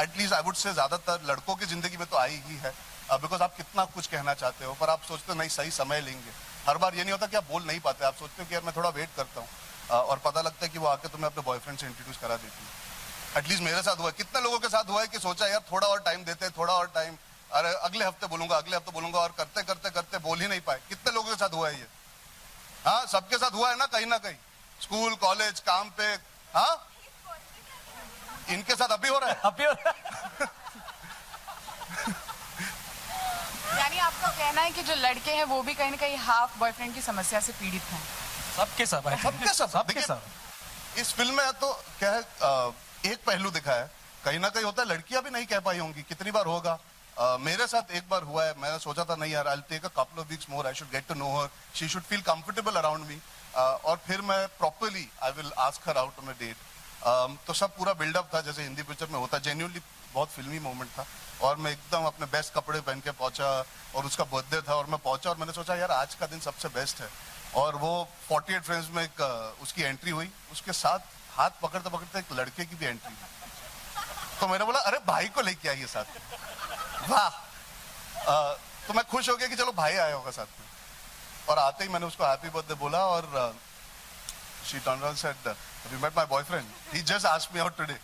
एटलीस्ट आई वुड से ज्यादातर लड़कों की जिंदगी में तो आई ही है, बिकॉज आप कितना कुछ कहना चाहते हो पर आप सोचते हो नहीं सही समय लेंगे। हर बार ये नहीं होता कि आप बोल नहीं पाते, आप सोचते हो कि यार मैं थोड़ा वेट करता हूँ, और पता लगता है कि वो आके तुम्हें अपने बॉयफ्रेंड से इंट्रोड्यूस करा देती है। एटलीस्ट मेरे साथ हुआ है। कितने लोगों के साथ हुआ है कि सोचा यार थोड़ा और टाइम देते, थोड़ा और टाइम, अरे अगले हफ्ते बोलूंगा, अगले हफ्ते बोलूंगा, और करते करते करते बोल ही नहीं पाए। कितने लोगों के साथ हुआ है ये? हाँ, सबके साथ हुआ है ना कहीं, स्कूल कॉलेज काम पे। हाँ, इनके साथ अभी हो रहा है, अभी हो रहा है। यानी आपका कहना है कि जो लड़के हैं वो भी कहीं ना कहीं हाफ बॉयफ्रेंड की समस्या से पीड़ित हैं? सबके सब सबके सब। इस फिल्म में तो क्या है, एक पहलू दिखा है, कहीं ना कहीं होता है लड़कियां भी नहीं कह पाई होंगी, कितनी बार होगा। मेरे साथ एक बार हुआ है, मैंने सोचा था नहीं यार I will take a couple of weeks more, I should get to know her, she should feel comfortable around me, और फिर मैं properly I will ask her out on a date. तो सब पूरा बिल्डअप था जैसे हिंदी पिक्चर में होता है, जेन्युइनली बहुत फिल्मी मोमेंट था, और मैं एकदम अपने बेस्ट कपड़े पहन के पहुंचा, और उसका बर्थडे था, और मैं पहुंचा और मैंने सोचा यार आज का दिन सबसे बेस्ट है, और वो 48 फ्रेम्स में एक उसकी एंट्री हुई, उसके साथ हाथ पकड़ते पकड़ते एक लड़के की भी एंट्री हुई। तो मैंने बोला अरे भाई को लेके आइए साथ में, वाह। तो मैं खुश हो गया कि चलो भाई आया होगा साथ में, और आते ही मैंने उसको हैप्पी बर्थडे बोला, और she turned around and said, "Have you met my boyfriend? He just asked me out today."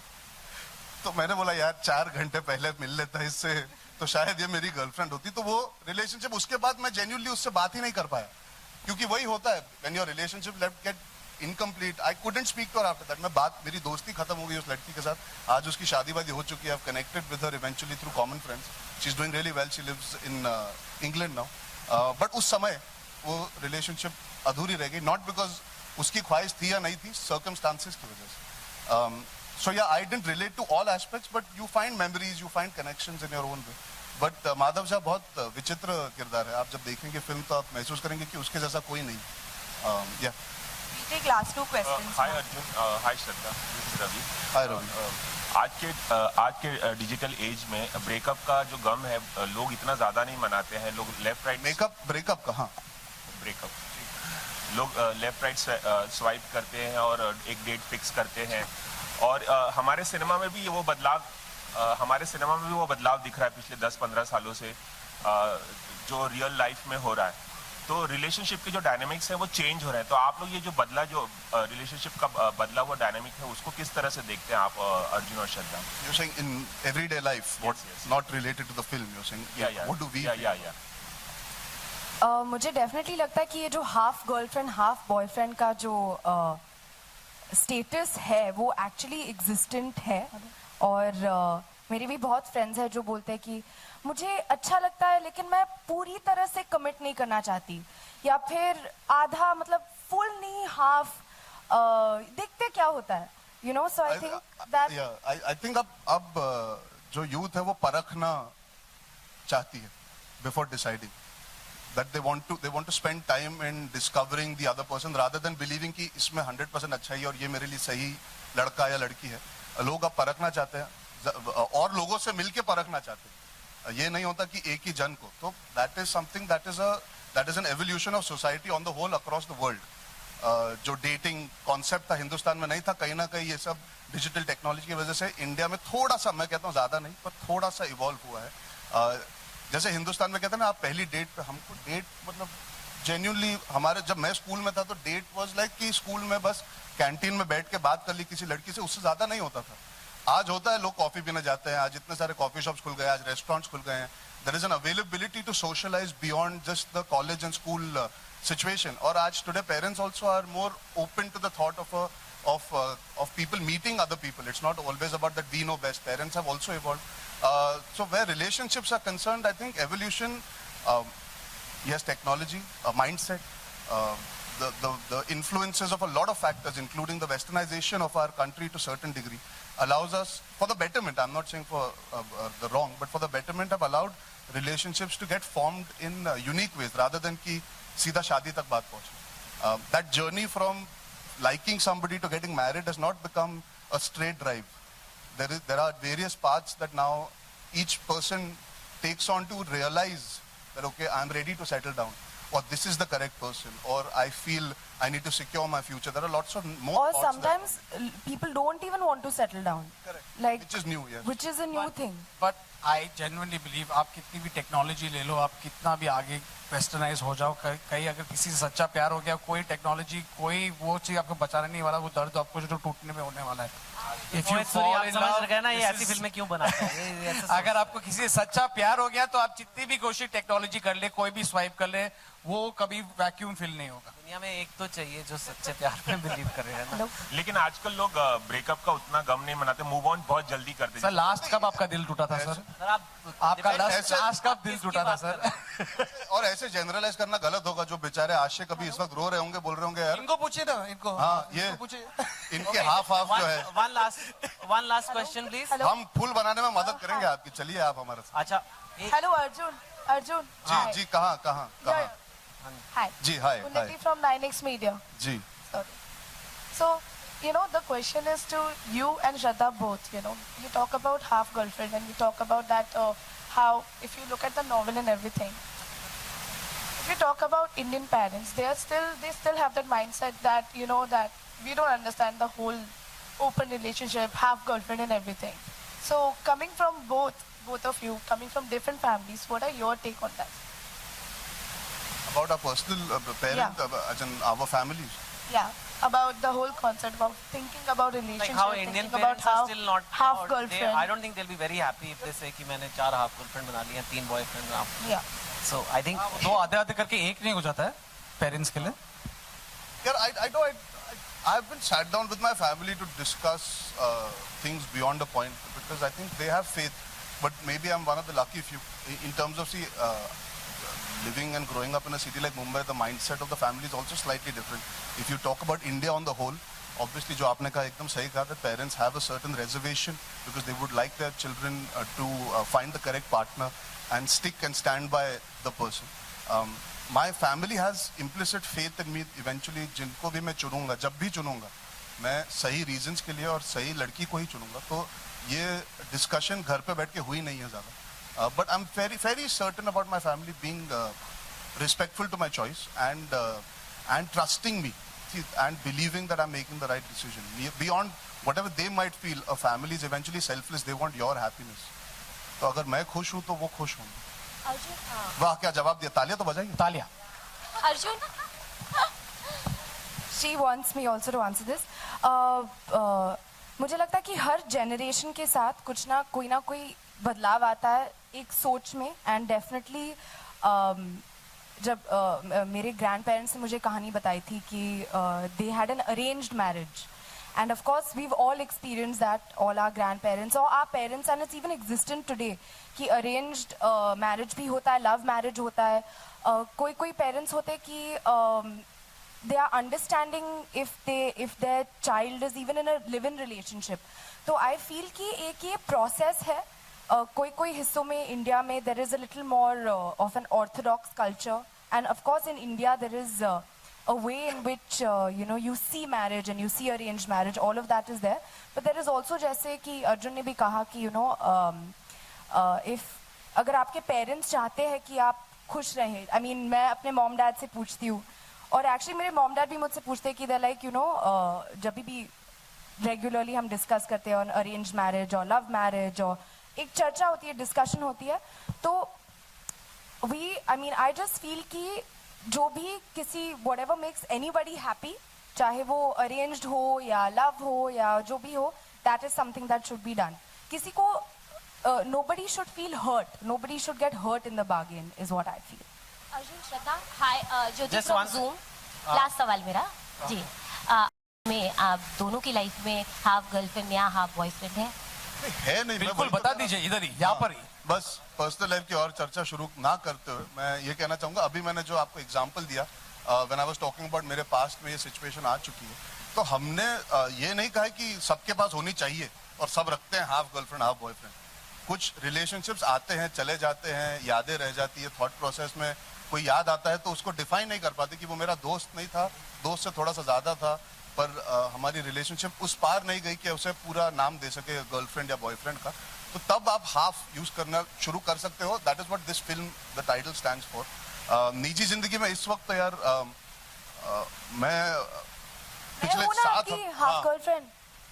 तो मैंने बोला यार 4 घंटे पहले मिल लेता इससे तो शायद ये मेरी गर्लफ्रेंड होती। तो वो रिलेशनशिप, उसके बाद मैं जेन्युइनली उससे बात ही नहीं कर पाया, क्योंकि वही होता है when your relationship left get incomplete. I couldn't speak to her after that. मैं बात, मेरी दोस्ती खत्म हो गई उस लड़की के साथ। आज उसकी शादी वादी हो चुकी है, I've connected with her eventually through common friends. She's doing really well. She lives in England now. But उस समय वो रिलेशनशिप अधूरी रह गई, not because उसकी ख्वाहिश थी या नहीं थी, circumstances की वजह से। So yeah, I didn't relate to all aspects, but you find memories, you find connections in your own way. But Madhav साहब बहुत विचित्र किरदार है, आप जब देखेंगे फिल्म तो आप महसूस करेंगे कि उसके जैसा कोई नहीं। Yeah. We take last 2 questions. Hi Arjun, hi Shraddha, this is Ravi. Hi Ravi. आज के डिजिटल एज में ब्रेकअप का जो गम है लोग इतना ज्यादा नहीं मनाते हैं, लोग लेफ्ट राइट ब्रेकअप का, हाँ ब्रेकअप, लोग लेफ्ट राइट स्वाइप करते हैं और एक डेट फिक्स करते हैं, और हमारे सिनेमा में भी वो बदलाव दिख रहा है पिछले 10-15 सालों से, जो रियल लाइफ में हो रहा है। तो रिलेशनशिप के जो डायनामिक्स है वो चेंज हो रहे हैं। तो आप लोग ये जो रिलेशनशिप का बदला हुआ डायनामिक है उसको किस तरह से देखते हैं आप, अर्जुन और श्रद्धा? You're saying in everyday life, not related to the film. You're saying what do we? मुझे डेफिनेटली लगता है कि ये जो हाफ गर्लफ्रेंड हाफ बॉयफ्रेंड का जो स्टेटस है वो एक्चुअली एग्जिस्टेंट है, और मेरे भी बहुत फ्रेंड्स हैं जो बोलते हैं कि मुझे अच्छा लगता है लेकिन मैं पूरी तरह से कमिट नहीं करना चाहती, या फिर आधा, मतलब फुल नहीं, हाफ, देखते क्या होता है, you know. So I think that I think अब जो यूथ है वो परखना चाहती है before deciding, that they want to spend time in discovering the other person rather than believing कि इसमें 100% अच्छा ही और ये मेरे लिए सही लड़का या लड़की है। लोग अब परखना चाहते हैं और लोगों से मिलके परखना चाहते हैं, ये नहीं होता कि एक ही जन को। तो that is something that is an evolution of society on the whole across the world. जो डेटिंग कॉन्सेप्ट था हिंदुस्तान में नहीं था, कहीं ना कहीं ये सब डिजिटल टेक्नोलॉजी की वजह से इंडिया में थोड़ा सा, मैं कहता हूँ ज्यादा नहीं पर थोड़ा सा इवॉल्व हुआ है। जैसे हिंदुस्तान में कहते हैं ना, आप पहली डेट पे, हमको डेट मतलब जेन्युइनली हमारे, जब मैं स्कूल में था तो डेट वाज लाइक कि स्कूल में बस कैंटीन में बैठ के बात कर ली किसी लड़की से, उससे ज्यादा नहीं होता था। आज होता है लोग कॉफी पीने जाते हैं, आज इतने सारे कॉफी शॉप्स खुल गए, आज रेस्टोरेंट्स खुल गए हैं. There is an availability to socialize beyond just the college and school situation. और आज today parents also are more open to the thought of people meeting other people. It's not always about that we know best. Parents have also evolved. So where relationships are concerned, I think evolution, yes, technology, mindset, the influences of a lot of factors, including the westernization of our country to a certain degree, allows us, for the betterment, I'm not saying for the wrong, but for the betterment, have allowed relationships to get formed in unique ways, rather than ki सीधा शादी तक बात पहुंचे. That journey from liking somebody to getting married has not become a straight drive. There are various paths that now each person takes on to realize that, okay, I'm ready to settle down, or this is the correct person, or I feel I need to secure my future. There are lots of more Or thoughts sometimes people don't even want to settle down. Correct. Like, which is new, yes. which is a new thing. But I genuinely believe आप कितनी भी technology ले लो, आप कितना भी आगे westernise हो जाओ, कहीं अगर किसी से सच्चा प्यार हो गया, कोई टेक्नोलॉजी, कोई वो चीज आपको बचाने नहीं वाला, वो दर्द आपको जो टूटने में होने वाला है. If you fall in love, ना ये ऐसी फिल्में क्यों बनाते हैं? अगर आपको किसी से सच्चा प्यार हो गया तो आप जितनी भी कोशिश टेक्नोलॉजी कर ले, कोई भी स्वाइप कर ले, वो कभी वैक्यूम फिल नहीं होगा. दुनिया में एक तो चाहिए जो सच्चे प्यार में बिलीव करे, है ना? लेकिन आजकल लोग ब्रेकअप का उतना गम नहीं मनाते, मूव ऑन बहुत जल्दी करते. सर लास्ट कब आपका दिल टूटा था सर? आपका लास्ट कब दिल टूटा था सर? और ऐसे जनरलाइज करना गलत होगा. जो बेचारे आशिक अभी इस वक्त रो रहे होंगे, बोल रहे होंगे यार, इनको पूछिए ना, इनको. हाँ, ये इनके हाफ जो है. One last question please. हम फूल बनाने में मदद करेंगे आपकी. चलिए आप हमारे साथ. अच्छा. Hello Arjun. जी कहाँ Hi. Ji hi. Unnati from 9X Media. Ji. Sorry. So, the question is to you and Shraddha both, you talk about half girlfriend and you talk about that how, if you look at the novel and everything, if you talk about Indian parents, they still have that mindset that, that we don't understand the whole open relationship, half girlfriend and everything. So, coming from both of you, coming from different families, what are your take on that? About our personal parents, as in our families. Yeah, about the whole concept, about thinking about relationship, Like how Indian thinking about parents are still not half or girlfriend. I don't think they'll be very happy if they say कि मैंने 4 half girlfriend बना लिया, 3 boyfriend now. Yeah. So I think दो आधे करके एक नहीं हो जाता है पेरेंट्स के लिए. Yeah, I've been sat down with my family to discuss things beyond a point, because I think they have faith, but maybe I'm one of the lucky few in terms of living and growing up in a city like Mumbai. The mindset of the family is also slightly different. If you talk about India on the whole, obviously जो आपने कहा एकदम सही कहा, that parents have a certain reservation because they would like their children to find the correct partner and stick and stand by the person. My family has implicit faith in me. Eventually जिनको भी मैं चुनूंगा, जब भी चुनूंगा, मैं सही reasons के लिए और सही लड़की को ही चुनूंगा. तो ये discussion घर पे बैठ के हुई नहीं है ज़्यादा. But I'm very certain about my family being respectful to my choice and trusting me and believing that I'm making the right decision. Beyond whatever they might feel, a family is eventually selfless. They want your happiness. तो अगर मैं खुश हूँ तो वो खुश होंगे. वाह, क्या जवाब दिया. तालियां तो बजाइए. तालियां. Arjun. She wants me also to answer this. मुझे लगता है कि हर जनरेशन के साथ कुछ ना कोई बदलाव आता है एक सोच में. एंड डेफिनेटली जब मेरे ग्रैंड पेरेंट्स ने मुझे कहानी बताई थी कि they had an arranged marriage, and of course we've all experienced that, all our grandparents or our parents, and it's even existent today कि arranged marriage भी होता है, love marriage होता है. कोई parents होते कि they are understanding if their child is even in a live-in relationship. तो I feel कि एक ये process है. कोई हिस्सों में इंडिया में there is a little more of an orthodox culture, and of course in India there is a way in which you see marriage and you see arranged marriage, all of that is there. But there is also, जैसे कि अर्जुन ने भी कहा कि if अगर आपके parents चाहते हैं कि आप खुश रहें, I mean मैं अपने मॉम डैड से पूछती हूँ, और एक्चुअली मेरे मॉम डैड भी मुझसे पूछते हैं कि दे लाइक जब भी रेगुलरली हम डिस्कस करते हैं ऑन अरेंज्ड मैरिज और लव मैरिज, और एक चर्चा होती है, डिस्कशन होती है, तो I just feel कि जो भी किसी whatever makes anybody happy, चाहे वो arranged हो या love हो या जो भी हो, that is something that should be done. किसी को nobody should feel hurt, nobody should get hurt in the bargain is what I feel. Arjun, Shraddha, hi, Jyoti Just from one- zoom. Last सवाल मेरा जी, में आप दोनों की लाइफ में half girlfriend या हाफ बॉयफ्रेंड है? है नहीं, बिल्कुल बता दीजिए, इधर ही, यहाँ पर ही। बस पर्सनल लाइफ की और चर्चा शुरू ना करते हुए मैं ये कहना चाहूंगा, अभी मैंने जो आपको एग्जांपल दिया, when I was talking about मेरे पास्ट में ये सिचुएशन आ चुकी है, तो हमने ये नहीं कहा कि सबके पास होनी चाहिए और सब रखते हैं हाफ गर्लफ्रेंड हाफ बॉयफ्रेंड। कुछ रिलेशनशिप्स आते हैं, चले जाते हैं, यादें रह जाती है, थॉट प्रोसेस में कोई याद आता है तो उसको डिफाइन नहीं कर पाते कि वो मेरा दोस्त नहीं था, दोस्त से थोड़ा सा ज्यादा था, पर हमारी रिलेशनशिप उस पार नहीं गई कि उसे पूरा नाम दे सके गर्लफ्रेंड या बॉयफ्रेंड का, तो तब आप हाफ यूज करना शुरू कर सकते हो। That is what this film the title stands for. निजी जिंदगी में इस वक्त यार मैं पिछले मैं हूं ना 7 आपकी हाफ गर्लफ्रेंड।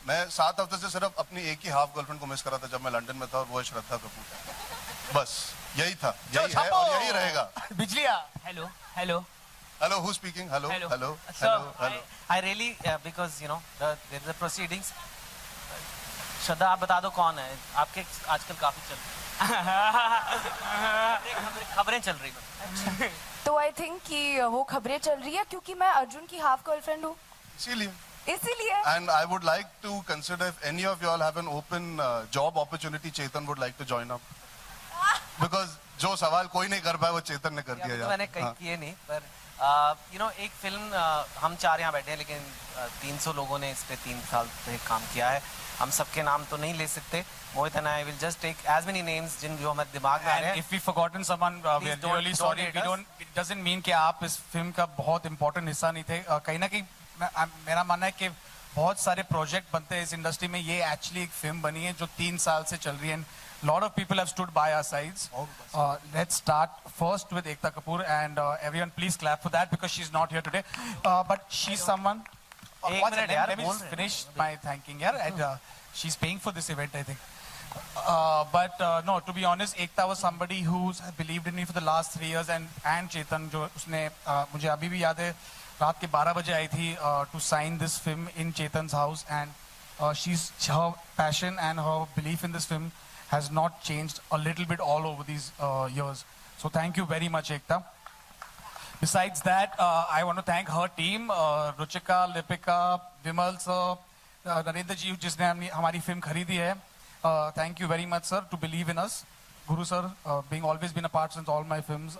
मैं 7 हफ्ते से सिर्फ अपनी एक ही हाफ गर्लफ्रेंड को मिस कर रहा था जब मैं लंदन में था, और वो है श्रद्धा कपूर। बस यही था, यही है और यही रहेगा। बिजलिया। Hello hello hello, who speaking? Hello Hello. Hello So, hello. I really because you know there is the proceedings. Shraddha, आप बता दो कौन है आपके आजकल काफी चल खबरें चल रही हैं। तो आई थिंक कि वो खबरें चल रही है क्योंकि मैं अर्जुन की हाफ गर्लफ्रेंड हूँ, इसीलिए। And I would like to consider if any of you all have an open job opportunity, Chetan would like to join up. Because जो सवाल कोई नहीं कर पाया वो चेतन ने कर दिया तो मैंने कहीं किए नहीं, पर यू नो एक फिल्म हम 4 यहाँ बैठे हैं, लेकिन 300 लोगों ने इस पे 3 साल से काम किया है। हम सबके नाम तो नहीं ले सकते। Mohit and I will just take as many names जिन जो हमारे दिमाग में आ रहे हैं। If we forgotten someone, we are really sorry. We don't. It doesn't mean कि आप इस फिल्म का बहुत important हिस्सा नहीं थे। कहीं ना कहीं मेरा मानना है कि बहुत सारे प्रोजेक्ट बनते हैं इस इंडस्ट्री में, ये एक्चुअली एक फिल्म बनी है जो 3 साल से चल रही है। Lot of people have stood by our sides. Let's start first with Ekta Kapoor, and everyone please clap for that because she's not here today. But she's someone. One minute, let me just finish my thanking here. And she's paying for this event, I think. But no, to be honest, Ekta was somebody who's believed in me for the last 3 years, and Chetan, जो उसने मुझे अभी भी याद है रात के 12 बजे आई थी to sign this film in Chetan's house, and her passion and her belief in this film has not changed a little bit all over these years. So thank you very much, Ekta. Besides that, I want to thank her team, Ruchika, Lipika, Vimal sir, Narendra ji, जिसने हमारी film खरीदी है. Thank you very much, sir, to believe in us. Guru sir, being always been a part since all my films.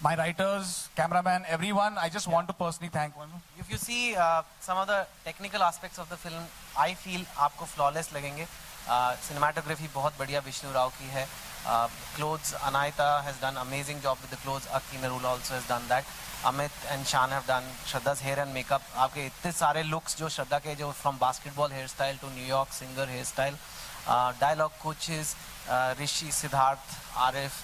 My writers, cameraman, everyone, I just want to personally thank one. If you see some of the technical aspects of the film, I feel आपको flawless लगेंगे. Cinematography बहुत बढ़िया विष्णु राव की है. Clothes, Anahita has done amazing job with the clothes. Akki Narula also has done that. Amit and Shan have done Shraddha's hair and makeup. आपके इतने सारे looks जो श्रद्धा के जो from basketball hairstyle to New York singer hairstyle, dialogue coaches, Rishi, Siddharth, Arif,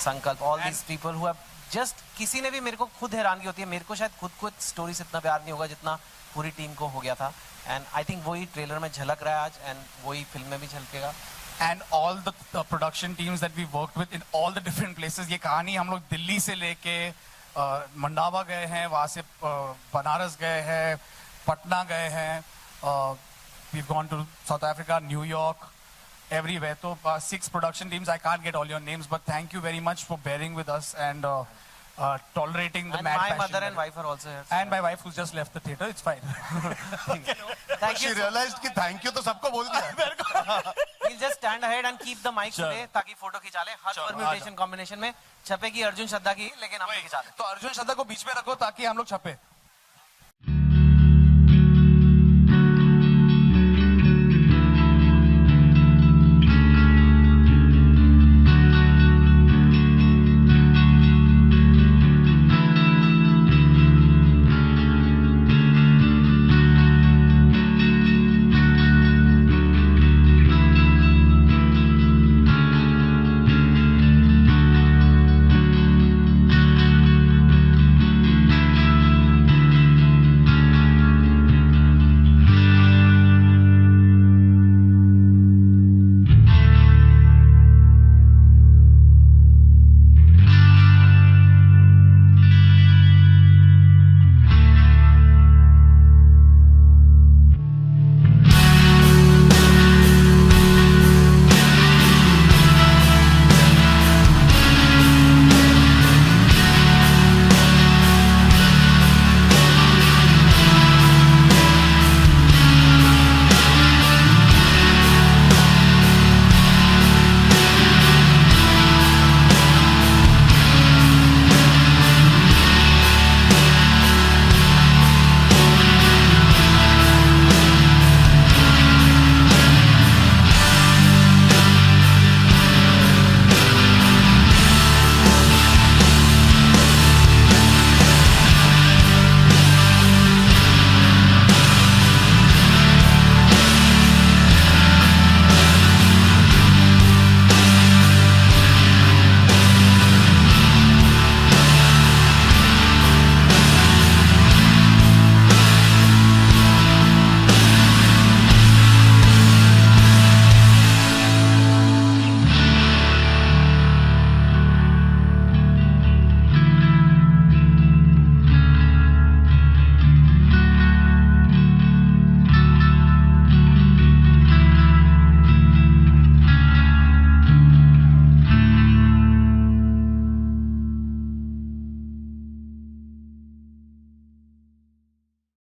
Sankalp, all these people who have just किसी ने भी मेरे को खुद हैरानगी होती है, मेरे को शायद खुद को स्टोरी से इतना प्यार नहीं होगा जितना पूरी टीम को हो गया था. एंड आई थिंक वही ट्रेलर में झलक रहा है आज, एंड वही फिल्म में भी झलकेगा. And all the production teams that we worked with in all the different places. ये कहानी हम लोग दिल्ली से लेके मंडावा गए हैं, वहाँ से बनारस गए हैं, पटना गए हैं, we've gone to South Africa, New York, everywhere. So 6 production teams. I can't get all your names, but thank you very much for bearing with us and tolerating the and mad my passion. mother and wife are also here. And my wife who's just left the theater. It's fine. Thank you. She realized कि thank you तो सबको बोल दिया. We'll just stand ahead and keep the mic today ताकि photo खिंचा ले. हर permutation combination में छपेगी अर्जुन श्रद्धा की, लेकिन हम खिंचा ले. तो अर्जुन श्रद्धा को बीच में रखो ताकि हम लोग छपे.